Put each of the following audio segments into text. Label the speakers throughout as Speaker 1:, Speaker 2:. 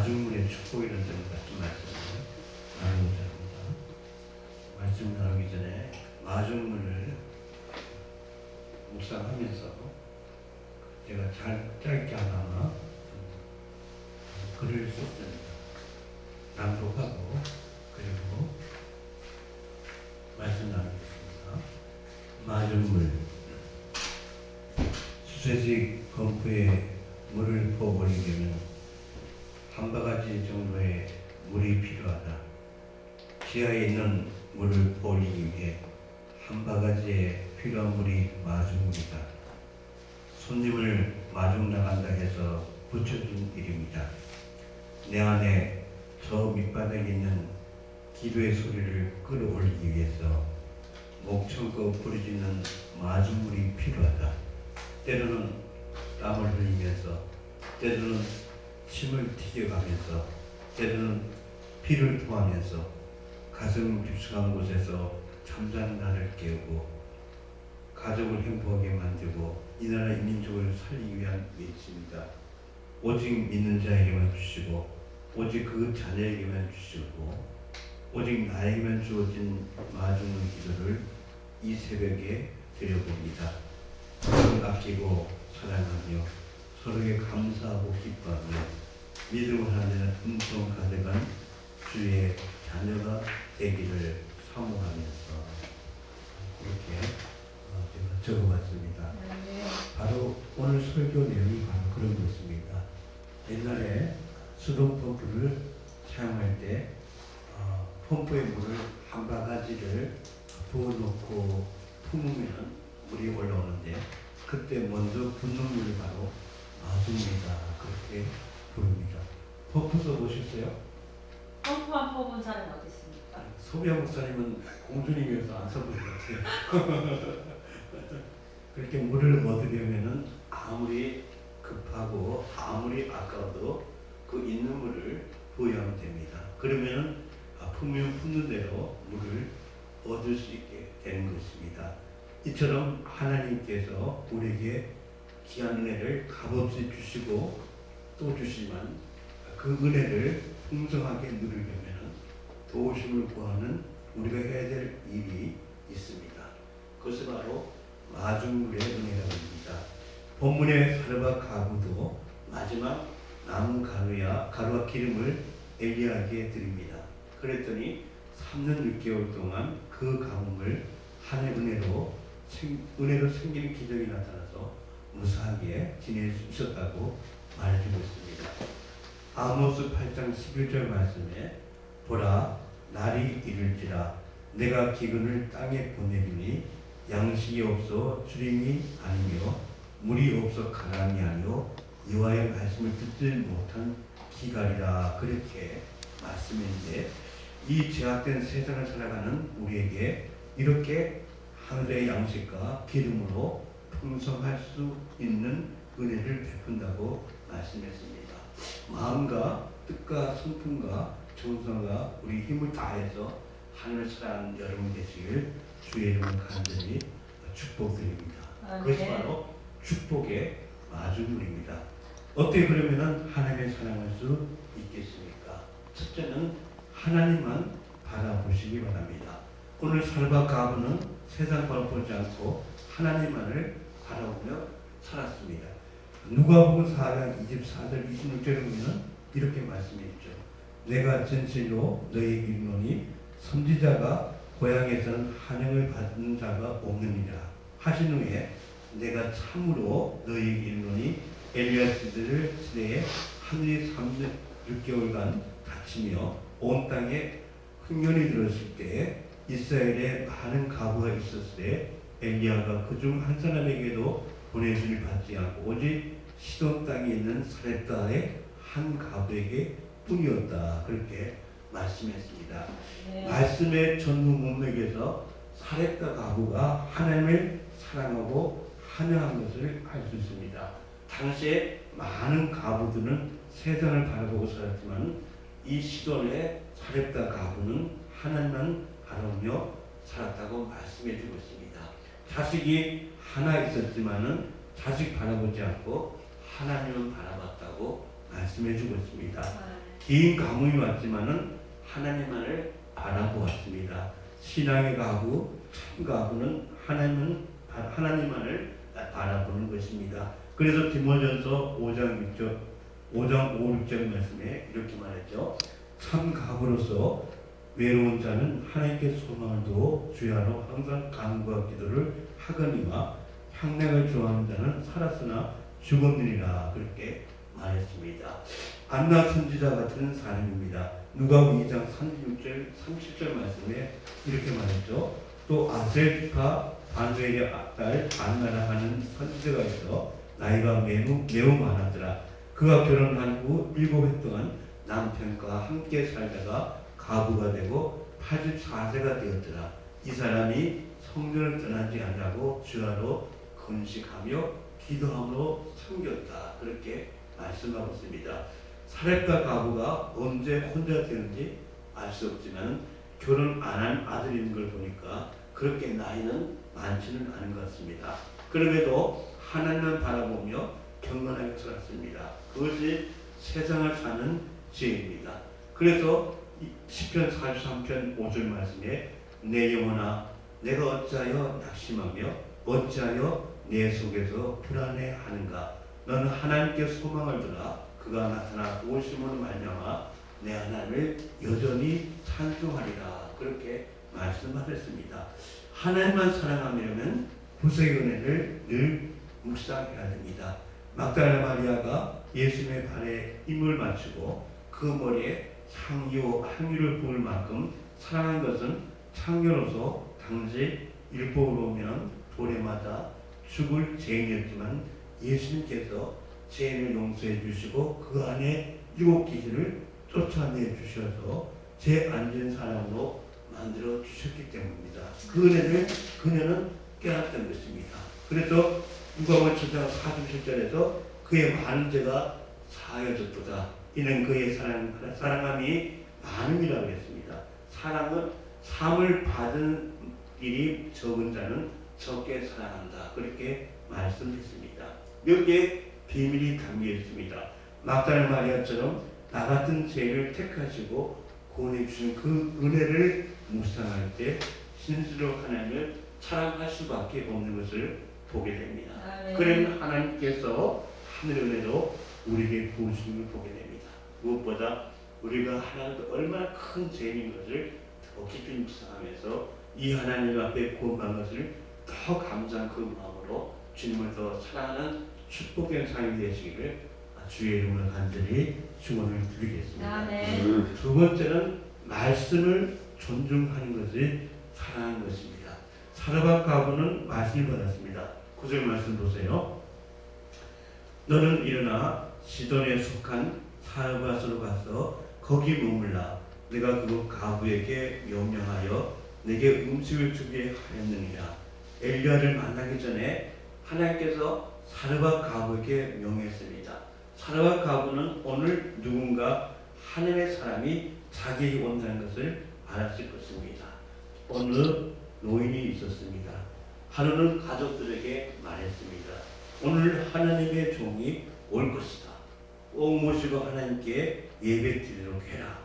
Speaker 1: 마중물의 축복이라는 점 같은 말씀을 나누고자 합니다. 말씀 나누기 전에 마중물을 묵상하면서 제가 짧게 하나 글을 썼습니다. 낭독하고 그리고 말씀 나누겠습니다. 마중물 수세식 펌프에 물을 부어버리려면 한 바가지 정도의 물이 필요하다. 지하에 있는 물을 부어버리기 위해 한 바가지에 필요한 물이 마중물이다. 손님을 마중 나간다 해서 붙여준 이름이다. 내 안에 저 밑바닥에 있는 기도의 소리를 끌어올리기 위해서 목청껏 부르짖는 마중물이 필요하다. 때로는 땀을 흘리면서, 때로는 침을 튀겨가면서, 때로는 피를 토하면서 가슴 깊숙한 곳에서 잠자는 나를 깨우고 가족을 행복하게 만들고 이 나라 민족을 살리기 위한 일입니다. 오직 믿는 자에게만 주시고 오직 그 자녀에게만 주시고 오직 나에게만 주어진 마중물 기도를 이 새벽에 드려봅니다. 서로 아끼고 사랑하며 서로에게 감사하고 기뻐하며 믿음을 하는 음성 가득한 주의 자녀가 되기를 사모하면서 이렇게 제가 적어봤습니다. 바로 오늘 설교 내용이 바로 그런 것입니다. 옛날에 수동 펌프를 사용할 때 펌프에 물을 한 바가지를 부어놓고 품으면 물이 올라오는데 그때 먼저 붓는 물이 바로 마중물이다 그렇게 부릅니다. 펌프 써보셨어요?
Speaker 2: 펌프 안 뽑은 사람이 어디 있습니까?
Speaker 1: 소비아 목사님은 공주님이어서 안 써볼 것 같아요. 그렇게 물을 얻으려면은 아무리 급하고 아무리 아까워도 그 있는 물을 부어야 됩니다. 그러면은 품으면 품는 대로 물을 얻을 수 있게 되는 것입니다. 이처럼 하나님께서 우리에게 귀한 은혜를 값없이 주시고 또 주시지만 그 은혜를 풍성하게 누리려면 도우심을 구하는 우리가 해야 될 일이 있습니다. 그것이 바로 마중물의 은혜라고 합니다. 본문의 사르밧 가부도 마지막 남은 가루와 기름을 엘리야에게 드립니다. 그랬더니 3년 6개월 동안 그 가뭄을 하나님의 은혜로 생기는 기적이 나타나서 무사하게 지낼 수 있었다고 말해주고 있습니다. 아모스 8장 11절 말씀에 보라 날이 이를지라 내가 기근을 땅에 보내리니 양식이 없어 주림이 아니며 물이 없어 가랑이 아니요 여호와의 말씀을 듣지 못한 기갈이라 그렇게 말씀했는데 이 제약된 세상을 살아가는 우리에게 이렇게 하늘의 양식과 기름으로 풍성할 수 있는 은혜를 베푼다고 말씀했습니다. 마음과 뜻과 성품과 정성과 우리 힘을 다해서 하늘을 사랑하는 여러분 되시길 주의 이름으로 간절히 축복드립니다. 그것이 바로 축복의 마중물입니다. 어떻게 그러면 하나님의 사랑할 수 있겠습니까? 첫째는 하나님만 바라보시기 바랍니다. 오늘 사르밧 가부는 세상 바라보지 않고 하나님만을 바라보며 살았습니다. 누가복음 4장 24절 26절에 보면 이렇게 말씀했죠. 내가 진실로 너희에게 이르노니 선지자가 고향에서는 환영을 받는 자가 없느니라 하신 후에 내가 참으로 너희에게 이르노니 엘리야 시대에 하늘이 3년 6개월간 닫히며 온 땅에 흉년이 들었을 때에 이스라엘에 많은 가부가 있었을 때 엘리야가 그중 한 사람에게도 보내주를 받지 않고 오직 시돈 땅에 있는 사렙다의 한 가부에게 뿐이었다 그렇게 말씀했습니다. 말씀의 전후 문맥에서 사렙다 가부가 하나님을 사랑하고 환영한 것을 알 수 있습니다. 당시에 많은 가부들은 세상을 바라보고 살았지만 이 시돈의 사렙다 가부는 하나님만 바라보며 살았다고 말씀해 주고 있습니다. 자식이 하나 있었지만은 자식 바라보지 않고 하나님을 바라봤다고 말씀해 주고 있습니다. 긴 가뭄이 왔지만은 하나님만을 바라보았습니다. 신앙의 가구, 참 가구는 하나님만을 바라보는 것입니다. 그래서 디모전서 5장 5, 6절 말씀에 이렇게 말했죠. 참 가부로서 외로운 자는 하나님께 소망을 두어 주야로 항상 간구와 기도를 하거니와 향락을 좋아하는 자는 살았으나 죽었느니라 그렇게 말했습니다. 안나 선지자 같은 사람입니다. 누가복음 2장 36절 37절 말씀에 이렇게 말했죠. 또 아셀파 바누엘의 딸 안나라 하는 선지자가 있어 나이가 매우 많았더라. 그가 결혼한 후 7해 동안 남편과 함께 살다가 가부가 되고 84세가 되었더라. 이 사람이 성전을 떠나지 않냐고 주야로 건식하며 기도함으로 섬겼다. 그렇게 말씀하고 있습니다. 사렙과 가부가 언제 혼자 되는지 알 수 없지만 결혼 안 한 아들인 걸 보니까 그렇게 나이는 많지는 않은 것 같습니다. 그럼에도 하나님을 바라보며 경건하게 살았습니다. 그것이 세상을 사는 지혜입니다. 그래서 시편 43편 5절 말씀에 내 영혼아 내가 어찌하여 낙심하며 어찌하여 내 속에서 불안해하는가. 너는 하나님께 소망을 두라. 그가 나타나 도우심으로 말미암아 내 하나님을 여전히 찬송하리라. 그렇게 말씀하셨습니다. 하나님만 사랑하려면 구세의 은혜를 늘 묵상해야 됩니다. 막달라 마리아가 예수님의 발에 힘을 맞추고 그 머리에 향유를 부을 만큼 사랑한 것은 창녀로서 당시 율법으로 보면 돌에 맞아 죽을 죄인이었지만 예수님께서 죄인을 용서해 주시고 그 안에 7 귀신을 쫓아내 주셔서 죄 안진 사람으로 만들어 주셨기 때문입니다. 그 은혜를 그녀는 깨닫던 것입니다. 그래서 누가복음 7장 47절에서 그의 많은 죄가 사하여졌도다. 이는 그의 사랑함이 많음이라고 했습니다. 사랑을 받은 일이 적은 자는 적게 사랑한다. 그렇게 말씀했습니다. 여기에 비밀이 담겨 있습니다. 막달라 마리아처럼 나 같은 죄를 택하시고 구원해 주신 그 은혜를 묵상할 때 진실로 하나님을 사랑할 수밖에 없는 것을 보게 됩니다. 그런 하나님께서 하늘의 은혜로 우리에게 부으신 걸 보게 됩니다. 무엇보다 우리가 하나님께 얼마나 큰 죄인인 것을 더 깊이 묵상하면서 이 하나님 앞에 구원받은 것을 더 감사한 그 마음으로 주님을 더 사랑하는 축복된 삶이 되시기를 주의 이름으로 간절히 축원을 드리겠습니다. 두 번째는 말씀을 존중하는 것이 사랑하는 것입니다. 사르밧 가부는 말씀을 받았습니다. 9절 말씀 보세요. 너는 일어나 시돈에 속한 사르밧으로 가서 거기 머물라. 내가 그 가부에게 명령하여 내게 음식을 주게 하였느니라. 엘리야를 만나기 전에 하나님께서 사르밧 가부에게 명했습니다. 사르밧 가부는 오늘 누군가 하나님의 사람이 자기에게 온다는 것을 알았을 것입니다. 어느 노인이 있었습니다. 하루는 가족들에게 말했습니다. 오늘 하나님의 종이 올 것이다. 꼭 모시고 하나님께 예배 드리도록 해라.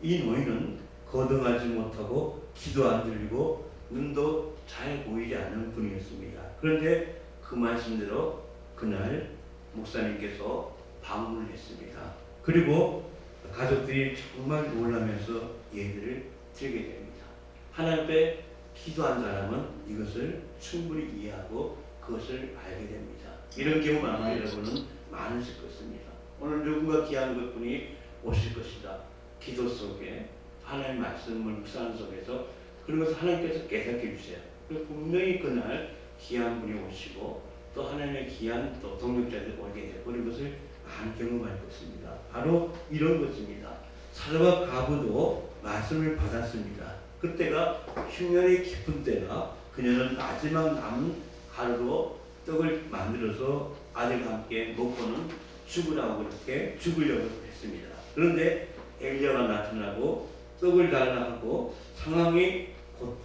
Speaker 1: 이 노인은 거듭하지 못하고 기도 안 들리고 눈도 잘 보이지 않는 분이었습니다. 그런데 그 말씀대로 그날 목사님께서 방문을 했습니다. 그리고 가족들이 정말 놀라면서 예배를 드리게 됩니다. 하나님 앞에 기도한 사람은 이것을 충분히 이해하고 그것을 알게 됩니다. 이런 경우 아마 여러분은 많으실 것입니다. 오늘 누군가 귀한 것분이 오실 것이다. 기도 속에 하나님의 말씀을 묵상하는 속에서 그런 것을 하나님께서 깨닫게 해주세요. 그래서 분명히 그날 귀한 분이 오시고 또 하나님의 귀한 또 동역자들이 오게 되고 그런 것을 많이 경험할 것입니다. 바로 이런 것입니다. 사르밧 가부도 말씀을 받았습니다. 그때가 흉년의 깊은 때가 그녀는 마지막 남은 가루로 떡을 만들어서 아들과 함께 먹고는 죽으라고 그렇게 죽으려고 했습니다. 그런데 엘리야가 나타나고 떡을 달라 하고 상황이 곧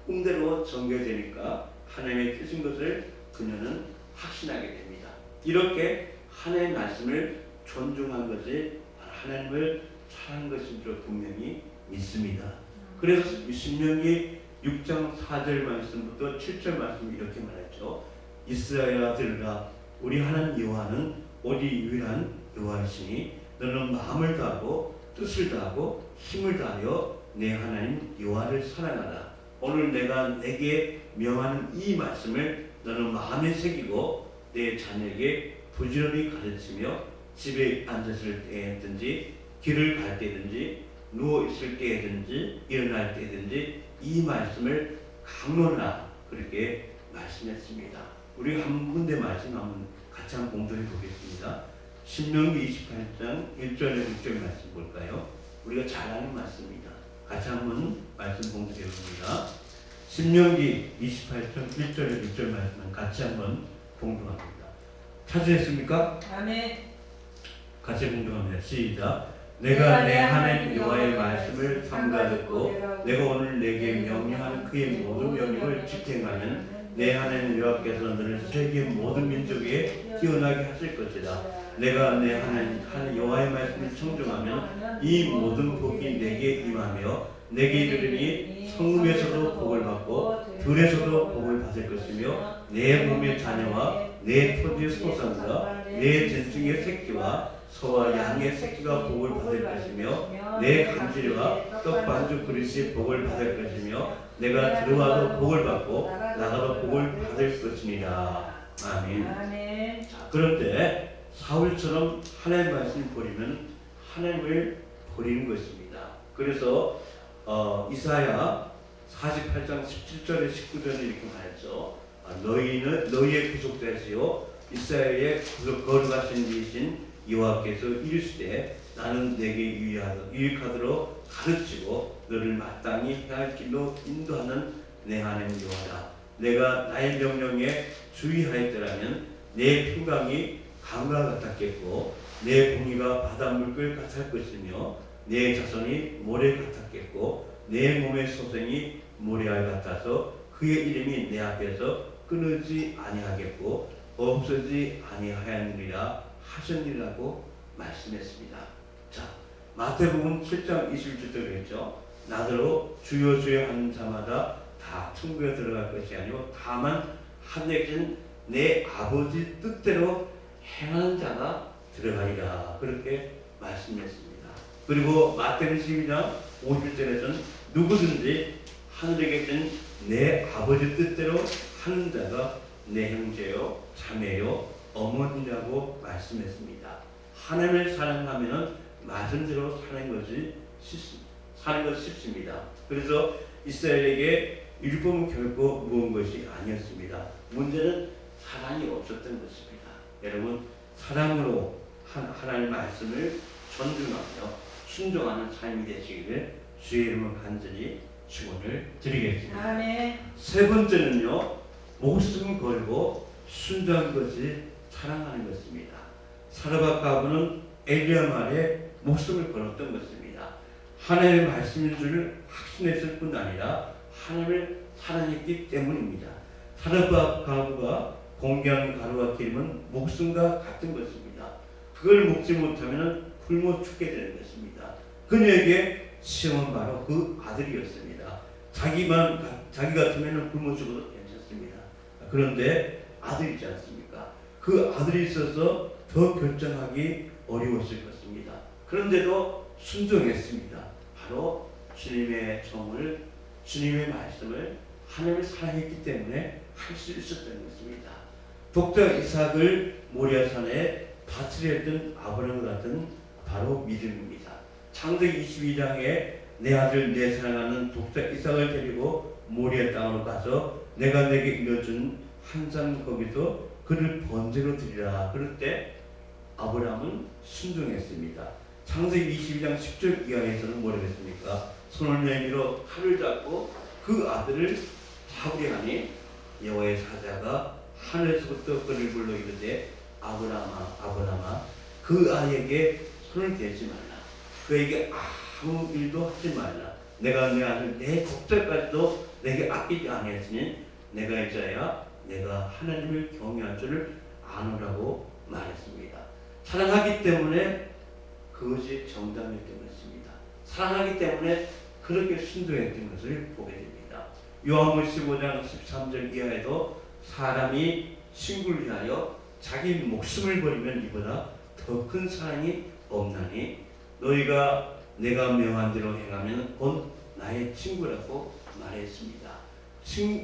Speaker 1: 꿈대로 전개되니까 하나님의 뜻인 것을 그녀는 확신하게 됩니다. 이렇게 하나님의 말씀을 존중한 것이 하나님을 사랑한 것인 줄 분명히 믿습니다. 그래서 신명기 6장 4절 말씀부터 7절 말씀 이렇게 말했죠. 이스라엘아 들으라, 우리 하나님 여호와는 오직 유일한 여호와이시니 너는 마음을 다하고 뜻을 다하고 힘을 다하여 내 하나님 여호와를 사랑하라. 오늘 내가 내게 명하는 이 말씀을 너는 마음에 새기고 내 자녀에게 부지런히 가르치며 집에 앉았을 때든지 길을 갈 때든지 누워 있을 때든지 일어날 때든지 이 말씀을 강론하라. 그렇게 말씀했습니다. 우리 한 군데 말씀 한번 같이 한번 공부해 보겠습니다. 신명기 28장 1절에 6절 말씀 볼까요? 우리가 잘 아는 말씀입니다. 같이 한번 말씀 공부해 봅니다. 신명기 28장 1절에 6절 말씀은 같이 한번 공부합니다. 찾으셨습니까?
Speaker 2: 아멘.
Speaker 1: 같이 공부합니다. 시작. 내가 내 하나님 여호와의 말씀을 삼가 듣고 내가 오늘 내게 명령하는 그의 모든 명령을 집행하면 내 하나님 여호와께서 너를 세계 모든 민족에 뛰어나게 하실 것이다. 내가 내 하나님 여호와의 말씀을 청종하면 이 모든 복이 내게 임하며 내게 이르리니 성읍에서도 복을 받고 들에서도 복을 받을 것이며 내 몸의 자녀와 내 토지의 소산과 내 전중의 새끼와 소와 양의 새끼가 복을 받을 것이며 내 간질과 떡 반죽 그릇이 복을 받을 것이며 내가 들어와도 복을 받고 나가도 복을 받을 것이니라. 아멘. 자, 그런데 사울처럼 하나님의 말씀을 버리면 하나님을 버리는 것입니다. 그래서 이사야 48장 17절에 19절에 이렇게 말했죠. 너희는 너희의 구속자시요 이스라엘의 거룩하신 이신 여호와께서 이르시되 나는 내게 유익하도록 가르치고 너를 마땅히 행할 길로 인도하는 내 하나님 여호와라. 내가 나의 명령에 주의하였더라면 내 평강이 강과 같았겠고 내 공의가 바닷물결 같을 것이며 내 자손이 모래 같았겠고 내 몸의 소생이 모래알 같아서 그의 이름이 내 앞에서 끊어지지 아니하겠고 없어지지 아니하였느니라 하셨느라고 말씀했습니다. 자, 마태복음 7장 27절에 했죠. 나더러 주여 주여 하는 자마다 다 천국에 들어갈 것이 아니고 다만 하늘에 내 아버지 뜻대로 행하는 자가 들어가리라. 그렇게 말씀했습니다. 그리고 마태복음 12장 50절에서는 누구든지 하늘에 계신 내 아버지 뜻대로 하는 자가 내 형제요 자매요 어머니라고 말씀했습니다. 하나님을 사랑하면 말씀대로 사는 것이 쉽습니다. 그래서 이스라엘에게 율법은 결코 무언 것이 아니었습니다. 문제는 사랑이 없었던 것입니다. 여러분, 사랑으로 하나님의 말씀을 존중하며 순종하는 삶이 되시기를 주의 이름으로 간절히 축원을 드리겠습니다.
Speaker 2: 아멘.
Speaker 1: 세 번째는요, 목숨을 걸고 순종한 것이 사랑하는 것입니다. 사르밧 과부는 엘리야 말에 목숨을 걸었던 것입니다. 하나님의 말씀인 줄 확신했을 뿐 아니라 하나님을 사랑했기 때문입니다. 사르밧 과부가 공개한 가루와 기름은 목숨과 같은 것입니다. 그걸 먹지 못하면 굶어 죽게 되는 것입니다. 그녀에게 시험은 바로 그 아들이었습니다. 자기 같으면 굶어 죽어도 괜찮습니다. 그런데 아들이지 않습니까? 그 아들이 있어서 더 결정하기 어려웠을 것입니다. 그런데도 순종했습니다. 바로 주님의 정을, 주님의 말씀을 하나님을 사랑했기 때문에 할 수 있었던 것입니다. 독자 이삭을 모리아산에 바치려 했던 아브라함 같은 바로 믿음입니다. 창세기 22장에 내 아들 내 사랑하는 독자 이삭을 데리고 모리아 땅으로 가서 내가 내게 일러준 한 산 거기서 그를 번제로 드리라. 그럴 때 아브라함은 순종했습니다. 창세기 22장 10절 이하에서는 뭐라고 했습니까? 손을 내밀어 칼을 잡고 그 아들을 잡으려하니 여호와의 사자가 하늘에서부터 그를 불러 이르되 아브라함아 그 아이에게 손을 대지 말라. 그에게 아무 일도 하지 말라. 내가 내 아들 내 곡절까지도 내게 아끼지 아니했으니 내가 이자야 내가 하나님을 경외할 줄을 아노라고 말했습니다. 사랑하기 때문에 그 그것이 정답이었던 것입니다. 사랑하기 때문에 그렇게 순종했던 것을 보게 됩니다. 요한복음 15장 13절 이하에도 사람이 친구를 위하여 자기 목숨을 버리면 이보다 더 큰 사랑이 없나니 너희가 내가 명한 대로 행하면 곧 나의 친구라고 말했습니다.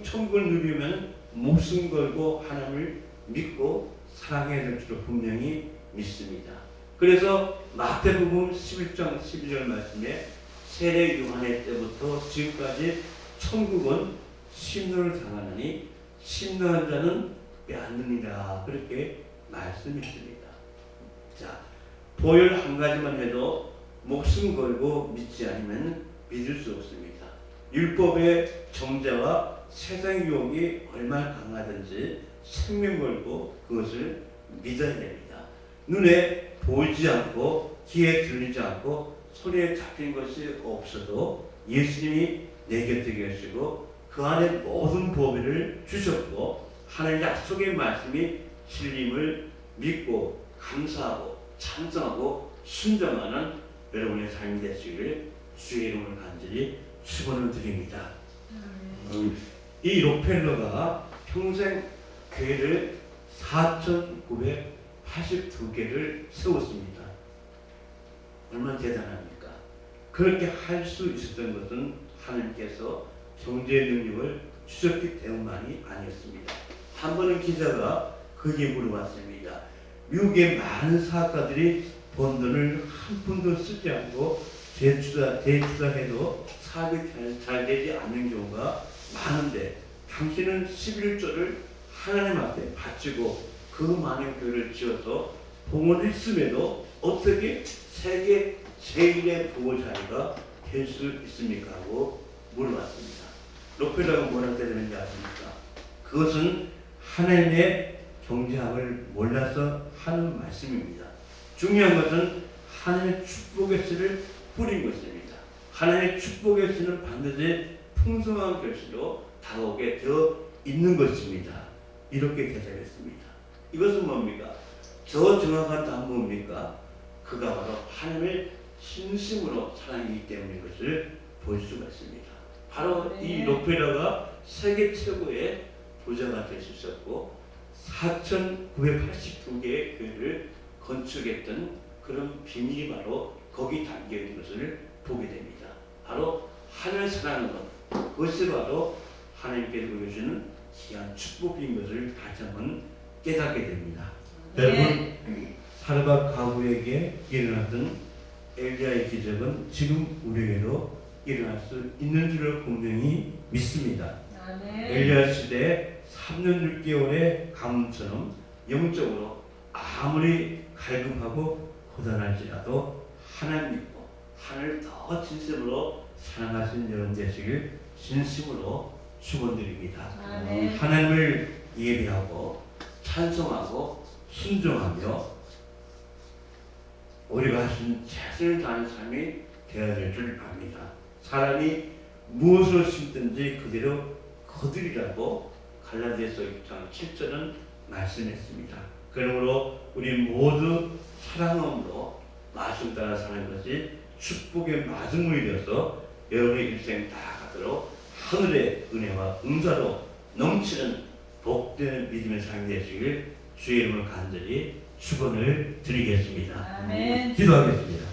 Speaker 1: 천국을 누리면 목숨 걸고 하나님을 믿고 사랑해야 될 줄로 분명히 믿습니다. 그래서 마태복음 11장 12절 말씀에 세례 요한의 때부터 지금까지 천국은 심노를 당하느니 심노한 자는 빼앗느니라 그렇게 말씀했습니다. 자, 보혈 한 가지만 해도 목숨 걸고 믿지 않으면 믿을 수 없습니다. 율법의 정죄와 세상 유혹이 얼마나 강하든지 생명 걸고 그것을 믿어야 됩니다. 눈에 보이지 않고 귀에 들리지 않고 손에 잡힌 것이 없어도 예수님이 내 곁에 계시고 그 안에 모든 보배를 주셨고 하나님 약속의 말씀이 진림을 믿고 감사하고 찬송하고 순종하는 여러분의 삶이 되시기를 주의 이름을 간절히 축원을 드립니다. 이 록펠러가 평생 교회를 4,982개를 세웠습니다. 얼마나 대단합니까? 그렇게 할 수 있었던 것은 하나님께서 경제의 능력을 주셨기 때문만이 아니었습니다. 한 번은 기자가 그에게 물어봤습니다. 미국의 많은 사업가들이 번 돈을 한 푼도 쓰지 않고 대투자해도 사업이 잘 되지 않는 경우가 많은데 당신은 11조를 하나님 앞에 바치고 그 많은 교회를 지어서 봉헌했음에도 어떻게 세계 제1의 보호자리가 될 수 있습니까? 하고 물어봤습니다. 록펠러가 뭐라고 대답했는지 아십니까? 그것은 하나님의 경제학을 몰라서 하는 말씀입니다. 중요한 것은 하나님의 축복의 씨를 뿌린 것입니다. 하나님의 축복의 씨는 반드시 풍성한 결실로 다가오게 되어 있는 것입니다. 이렇게 대답했습니다. 이것은 뭡니까? 저 정확한 답은 뭡니까? 그가 바로 하나님을 진심으로 사랑하기 때문인 것을 볼 수가 있습니다. 바로 이 록펠러가 세계 최고의 부자가 될 수 있었고 4,982개의 교회를 건축했던 그런 비밀이 바로 거기 담겨 있는 것을 보게 됩니다. 바로 하나님을 사랑하는 것, 그것이 바로 하나님께서 보여주는 귀한 축복인 것을 다시 한번 깨닫게 됩니다. 여러분, 사르밧 가부에게 일어났던 엘리야의 기적은 지금 우리에게도 일어날 수 있는 줄을 분명히 믿습니다. 엘리야 시대에 3년 6개월의 가뭄처럼 영적으로 아무리 갈급하고 고단할지라도 하나님 믿고 하나님을 더 진심으로 사랑하시는 여러분 되시길 진심으로 축원드립니다. 하나님을 예배하고 찬송하고 순종하며 우리가 하신 최선을 다하는 삶이 되어야 될 줄 압니다. 사람이 무엇을 심든지 그대로 거두리라고 갈라디아서 6장 7절은 말씀했습니다. 그러므로 우리 모두 사랑함으로 말씀 따라 사는 것이 축복의 마중물이 되어서 여러분의 일생 다 가도록 하늘의 은혜와 은사로 넘치는 복된 믿음의 삶이 되시길 주의 이름을 간절히 축원을 드리겠습니다.
Speaker 2: 아멘.
Speaker 1: 기도하겠습니다.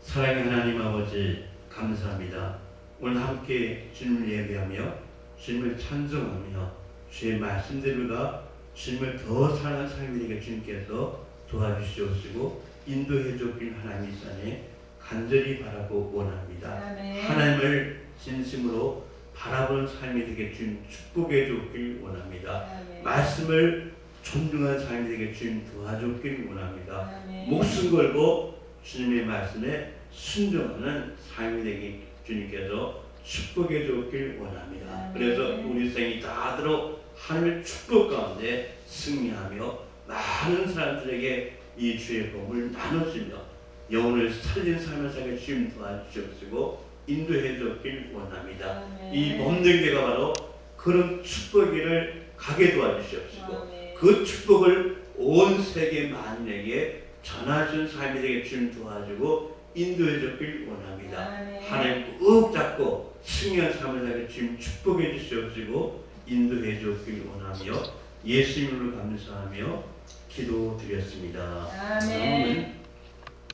Speaker 1: 사랑의 하나님 아버지 감사합니다. 오늘 함께 주님을 예배하며 주님을 찬송하며 주의 말씀대로가 주님을 더 사랑하는 삶이 되게 주님께서 도와주시옵시고 인도해 주길 하나님 산에 간절히 바라고 원합니다.
Speaker 2: 아멘.
Speaker 1: 하나님을 진심으로 바라보는 삶이 되게 주님 축복해 주길 원합니다.
Speaker 2: 아멘.
Speaker 1: 말씀을 존중하는 삶이 되게 주님 도와주길 원합니다.
Speaker 2: 아멘.
Speaker 1: 목숨 걸고 주님의 말씀에 순종하는 삶이 되게 주님께서 축복해 주길 원합니다.
Speaker 2: 아멘.
Speaker 1: 그래서 우리 생이 다하도록 하나님의 축복 가운데 승리하며 많은 사람들에게 이 주의 복을 나눠주며 영혼을 살린 삶을 살게 주님 도와주시옵시고 인도해 주길 원합니다.
Speaker 2: 아멘.
Speaker 1: 이 몸된 교회가 바로 그런 축복을 가게 도와주시옵시고
Speaker 2: 아멘.
Speaker 1: 그 축복을 온 세계 만인에게 전하신 삶이 되게 주님 도와주고 인도해 줬길 원합니다.
Speaker 2: 아멘.
Speaker 1: 하나님 꾹 잡고 승리한 삶을 살게 주님 축복해 주시옵시고 인도해 줬길 원하며 예수님으로 감사하며 기도드렸습니다.
Speaker 2: 아멘.